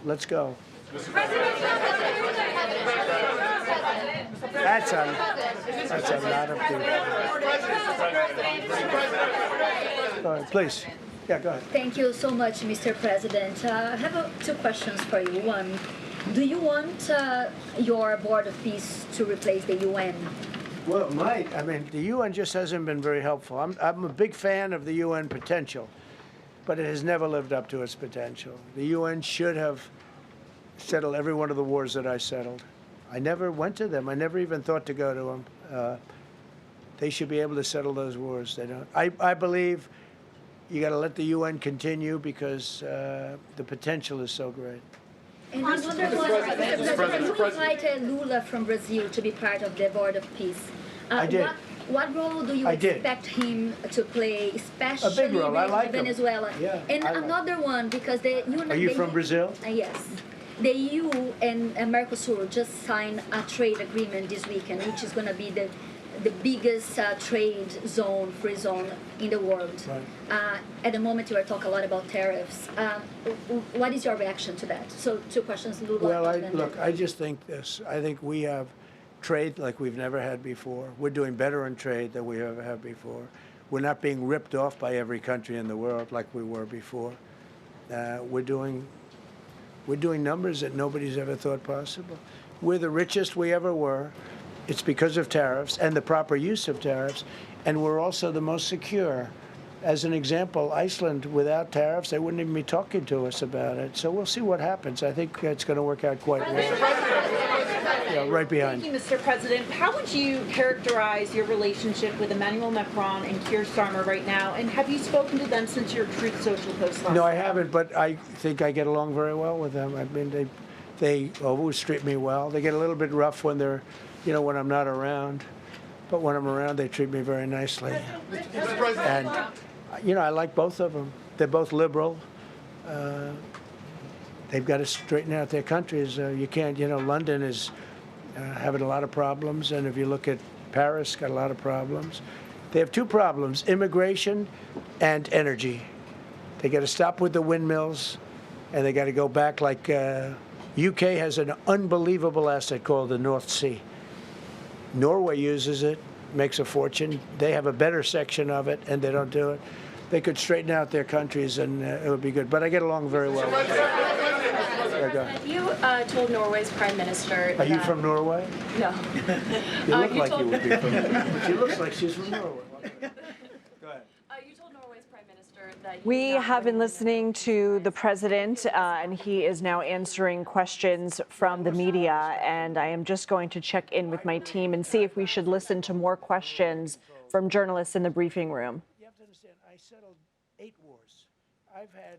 let's go. That's a lot of people. All right, please. Yeah, go ahead. Thank you so much, Mr. President. I have two questions for you. One, do you want your Board of Peace to replace the UN? Well, it might. I mean, the UN just hasn't been very helpful. I'm a big fan of the UN potential, but it has never lived up to its potential. The UN should have settled every one of the wars that I settled. I never went to them. I never even thought to go to them. They should be able to settle those wars. They don't. I believe you got to let the UN continue because the potential is so great. And I wonder you invited Lula from Brazil to be part of the Board of Peace. I did. What role do you expect him to play, especially a big role. I like Venezuela? Yeah, and another one, because the Are you from Brazil? Yes. The EU and Mercosur just signed a trade agreement this weekend, which is going to be the biggest trade zone, free zone in the world. Right. At the moment, you are talking a lot about tariffs. What is your reaction to that? So, two questions, Lula. Well, look, I just think this. I think we have trade like we've never had before. We're doing better in trade than we ever have before. We're not being ripped off by every country in the world like we were before. We're doing numbers that nobody's ever thought possible. We're the richest we ever were. It's because of tariffs and the proper use of tariffs, and we're also the most secure. As an example, Iceland, without tariffs, they wouldn't even be talking to us about it. So we'll see what happens. I think it's going to work out quite well. Yeah, right behind. Thank you, Mr. President. How would you characterize your relationship with Emmanuel Macron and Keir Starmer right now? And have you spoken to them since your Truth Social post last No, I haven't, but I think I get along very well with them. I mean, they always treat me well. They get a little bit rough when they're, when I'm not around. But when I'm around, they treat me very nicely. And, I like both of them. They're both liberal. They've got to straighten out their countries. You can't, London is having a lot of problems. And if you look at Paris, got a lot of problems. They have two problems, immigration and energy. They got to stop with the windmills, and they got to go back like UK has an unbelievable asset called the North Sea. Norway uses it, makes a fortune. They have a better section of it, and they don't do it. They could straighten out their countries, and it would be good. But I get along very well with them. You told Norway's prime minister. Are you from Norway? No. You look like you would be from Norway. She looks like she's from Norway. Go ahead. You told Norway's prime minister that we have been listening to the president, and he is now answering questions from the media. And I am just going to check in with my team and see if we should listen to more questions from journalists in the briefing room. You have to understand, I settled 8 wars. I've had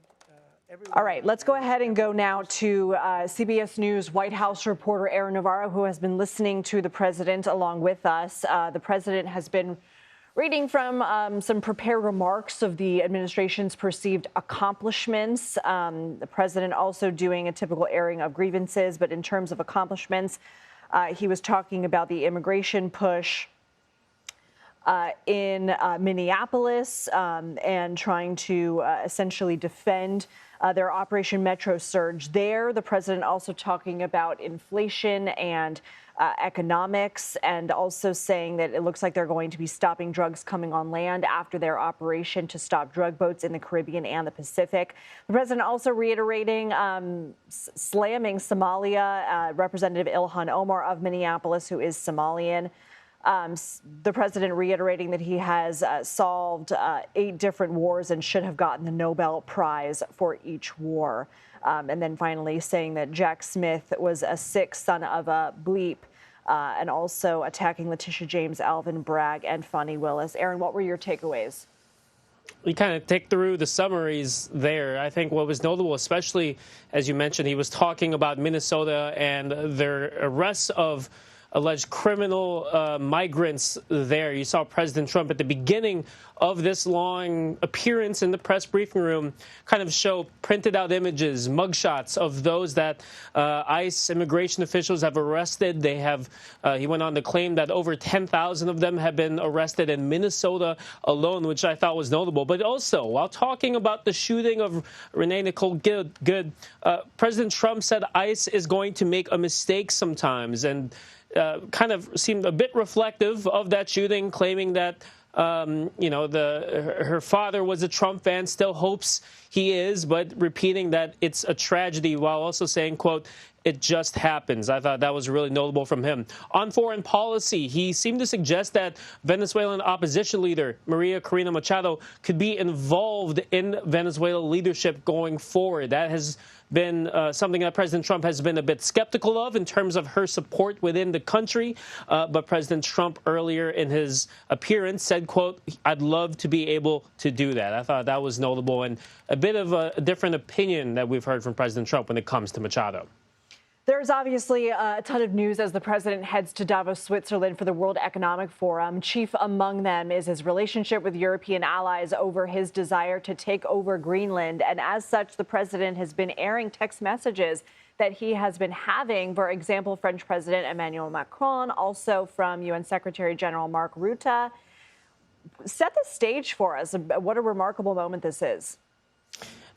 All right, let's go ahead and go now to CBS News White House reporter Aaron Navarro, who has been listening to the president along with us. The president has been reading from some prepared remarks of the administration's perceived accomplishments. The president also doing a typical airing of grievances, but in terms of accomplishments, he was talking about the immigration push in Minneapolis and trying to essentially defend their Operation Metro Surge there. The president also talking about inflation and economics, and also saying that it looks like they're going to be stopping drugs coming on land after their operation to stop drug boats in the Caribbean and the Pacific. The president also reiterating, slamming Somalia, Representative Ilhan Omar of Minneapolis, who is Somalian. The president reiterating that he has solved 8 different wars and should have gotten the Nobel Prize for each war. And then finally saying that Jack Smith was a sick son of a bleep, and also attacking Letitia James, Alvin Bragg, and Fonnie Willis. Aaron, what were your takeaways? We kind of take through the summaries there. I think what was notable, especially as you mentioned, he was talking about Minnesota and their arrests of alleged criminal migrants there. You saw President Trump at the beginning of this long appearance in the press briefing room kind of show printed out images, mugshots of those that ICE immigration officials have arrested. They have, he went on to claim that over 10,000 of them have been arrested in Minnesota alone, which I thought was notable. But also, while talking about the shooting of Renee Nicole Good, President Trump said ICE is going to make a mistake sometimes, and kind of seemed a bit reflective of that shooting, claiming that her father was a Trump fan, still hopes he is, but repeating that it's a tragedy while also saying, quote, "It just happens." I thought that was really notable from him. On foreign policy, he seemed to suggest that Venezuelan opposition leader Maria Corina Machado could be involved in Venezuela leadership going forward. That has been something that President Trump has been a bit skeptical of in terms of her support within the country. But President Trump earlier in his appearance said, quote, "I'd love to be able to do that." I thought that was notable and a bit of a different opinion that we've heard from President Trump when it comes to Machado. There's obviously a ton of news as the president heads to Davos, Switzerland for the World Economic Forum. Chief among them is his relationship with European allies over his desire to take over Greenland. And as such, the president has been airing text messages that he has been having, for example, French President Emmanuel Macron, also from UN Secretary General Mark Rutte. Set the stage for us. What a remarkable moment this is.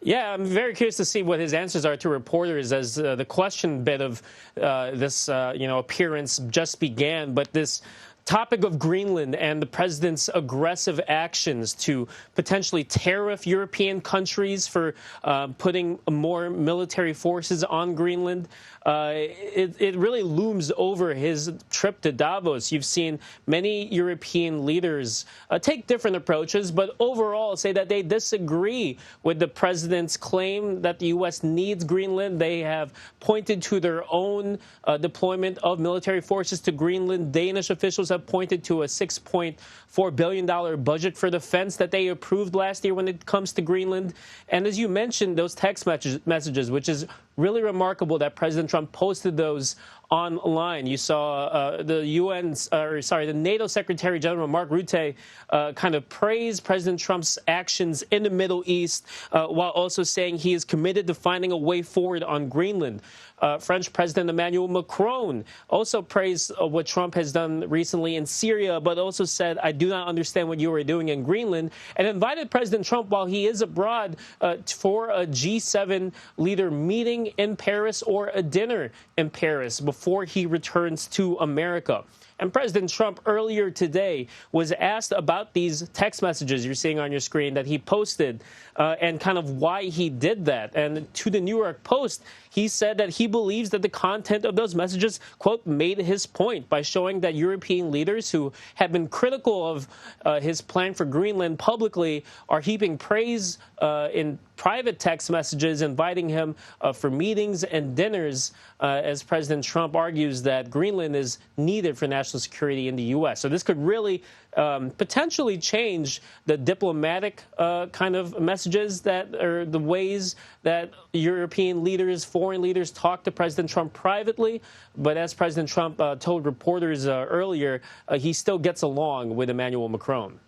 Yeah, I'm very curious to see what his answers are to reporters as the question bit of this, appearance just began. But this topic of Greenland and the president's aggressive actions to potentially tariff European countries for putting more military forces on Greenland, it really looms over his trip to Davos. You've seen many European leaders take different approaches, but overall say that they disagree with the president's claim that the U.S. needs Greenland. They have pointed to their own deployment of military forces to Greenland. Danish officials have pointed to a $6.4 billion budget for defense that they approved last year when it comes to Greenland. And as you mentioned, those text messages, which is really remarkable that President Trump posted those online. You saw the NATO Secretary General Mark Rutte kind of praise President Trump's actions in the Middle East while also saying he is committed to finding a way forward on Greenland. French President Emmanuel Macron also praised what Trump has done recently in Syria, but also said, "I do not understand what you are doing in Greenland," and invited President Trump while he is abroad for a G7 leader meeting in Paris or a dinner in Paris before he returns to America. And President Trump earlier today was asked about these text messages you're seeing on your screen that he posted and kind of why he did that. And to the New York Post, he said that he believes that the content of those messages, quote, made his point by showing that European leaders who have been critical of his plan for Greenland publicly are heaping praise in private text messages, inviting him for meetings and dinners as President Trump argues that Greenland is needed for national security in the U.S. So this could really potentially change the diplomatic kind of messages that are the ways that European leaders, foreign leaders talk to President Trump privately. But as President Trump told reporters earlier, he still gets along with Emmanuel Macron.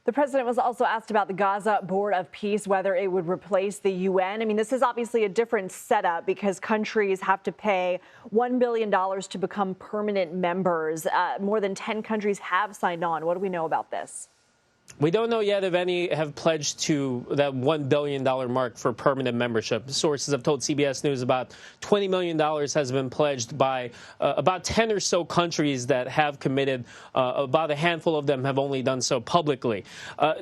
The president was also asked about the Gaza Board of Peace, whether it would replace the UN. I mean, this is obviously a different setup because countries have to pay $1 billion to become permanent members. More than 10 countries have signed on. What do we know about this? We don't know yet if any have pledged to that $1 billion mark for permanent membership. Sources have told CBS News about $20 million has been pledged by about 10 or so countries that have committed. About a handful of them have only done so publicly.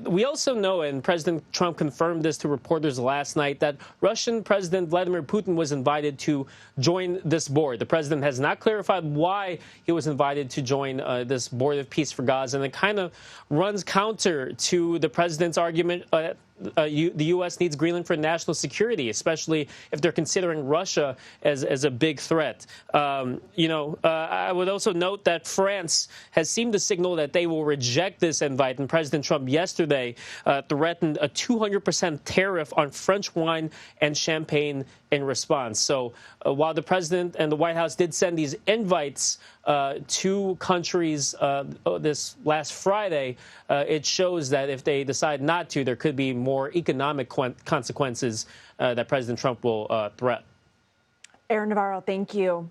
We also know, and President Trump confirmed this to reporters last night, that Russian President Vladimir Putin was invited to join this board. The president has not clarified why he was invited to join this Board of Peace for Gaza, and it kind of runs counter to the president's argument the U.S. needs Greenland for national security, especially if they're considering Russia as a big threat. I would also note that France has seemed to signal that they will reject this invite, and President Trump yesterday threatened a 200% tariff on French wine and champagne in response. So while the president and the White House did send these invites to countries this last Friday, it shows that if they decide not to, there could be more economic consequences that President Trump will threaten. Aaron Navarro, thank you.